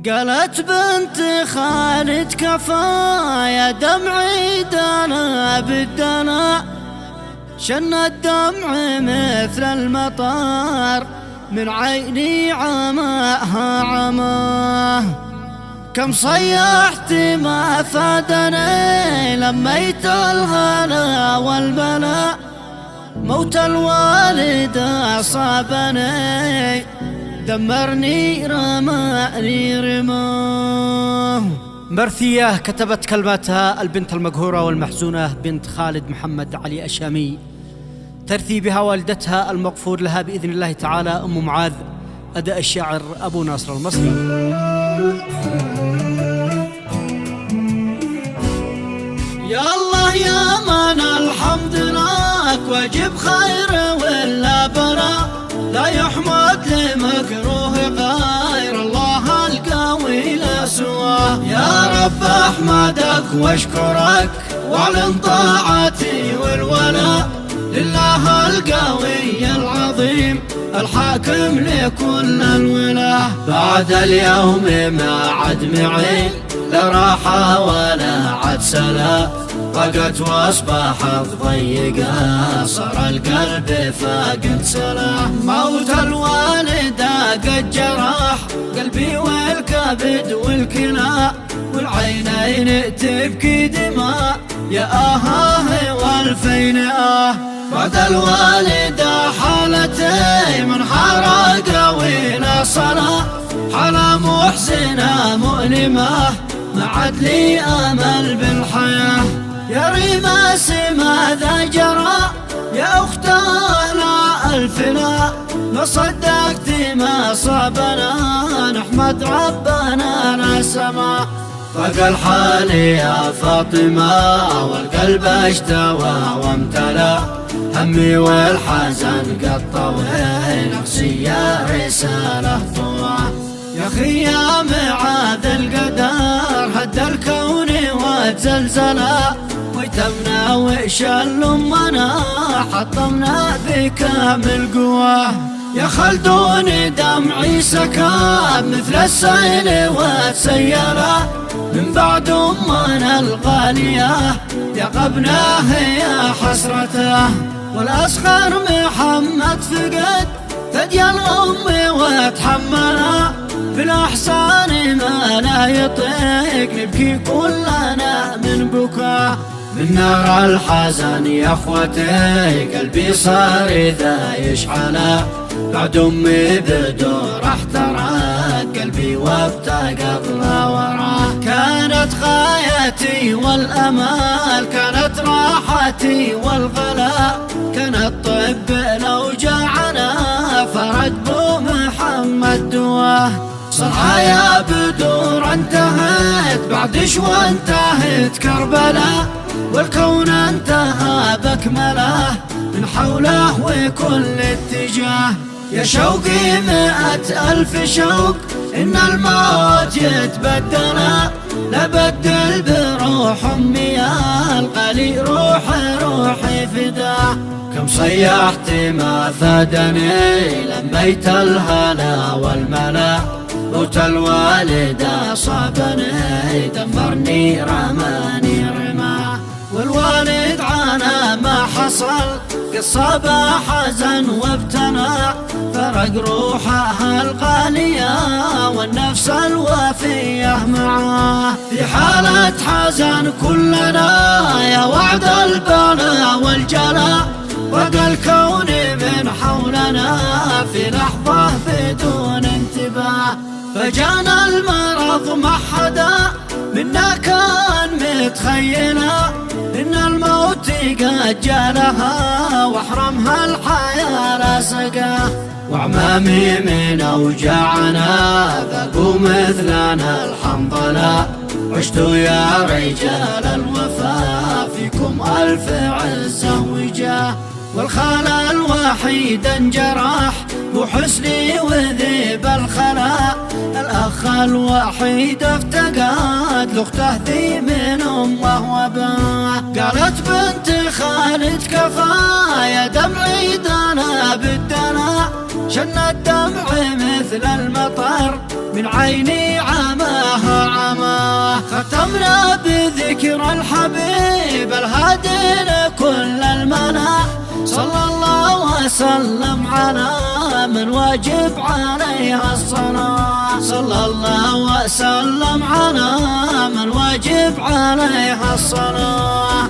قالت بنت خالد كفايا دمعي دنا بالدنا، شن الدمع مثل المطر من عيني عماها عماه. كم صيحت ما فادني لميت الهنا والبلاء، موت الوالد أصابني دمرني رماني رماه. مرثية كتبت كلماتها البنت المقهورة والمحزونة بنت خالد محمد علي الشامي، ترثي بها والدتها المغفور لها بإذن الله تعالى أم معاذ، أداء الشاعر أبو ناصر المصري. يا الله يا من الحمد لك، واجب خير ولا براء، لا يحمد لمكروه غير الله القوي لا سواه. يا رب احمدك واشكرك واعلن طاعتي والولاء لله القوي العظيم الحاكم لكل الولاة. بعد اليوم ما عد معي لا راحة ولا عد سلام، ضاقت واصبحت ضيقة صار القلب فاقد سلام. موت الوالدة قد جرح قلبي والكبد والكلى، والعينين تبكي دماء يا آهاه والفين آه. بعد الوالدة حالتي من حرق وينا صلاة، حالة محزنة مؤلمة ما عاد لي أمل بالحياة. يا ريماس ماذا جرى يا أختنا الفنا، ما صدقت ما صابنا نحمد ربنا نسما. فقى الحال يا فاطمة والقلب اشتوى وامتلأ، همي والحزن قد طوي نفسي يا رسالة طوى. يا أخي يا معاذ القدر هد الكون وزلزلا، ويتمنا وشل أمنا حطمنا بكامل قواه. يا خلدون دمعي سكاب مثل السيل وتسيلا، من بعد أمنا الغالية يقبناه يا حسرته. والأصغر محمد فقد ثدي الأم وتحملا، بالأحسان ما لا يطيق نبكي كلنا من بكاه. من نار الحزن يا اخوتي قلبي صار إذا يشعلا، بعد أمي بدور احترق قلبي وابتقى الله وراه. كانت غايتي والأمال، كانت راحتي والغلا، كان الطب لو جاعنا فرج بو محمد دواه. صرحة يا بدور انتهت بعد شوى انتهت كربلاء، والكون انتهى بكمله من حوله وكل اتجاه. يا شوقي 100,000 شوق إن الموت يتبدلا، لبدل بروح أمي يا الغالي روحي فداه. كم صيحت ما فادني لميت الهنا والملا، موت الوالدة صابني دمرني رماني رماه. والوالد عانى ما حصل قصاب حزن وابتنى، فرق روحها الغالية والنفس الوفية معاه. في حالة حزن كلنا يا وعد البلاء والجلاء، بقى الكون من حولنا في لحظة بدون انتباه. فجانا المرض ما حدا منا كان متخيلا، إن الموت قد جالها واحرمها الحياة لا سقاه. وعمامي من أوجاعنا ذاقوا مثلنا الحنظلة، عشتوا يا رجال الوفا فيكم 1000 عزة وجاه. والخال الوحيد انجرح وحسني وذيب الخلا، الأخ الوحيد افتقى محمد لأخته ذي من أمه وأباه. قالت بنت خالد كفايا دمعي دنا بالدنا، شن الدمع مثل المطر من عيني عماها عماه. ختمنا بذكر الحبيب الهادي لكل المنى، صلى الله وسلم على من واجب عليها الصلاة. صلى الله وسلم على من واجب عليها الصلاة.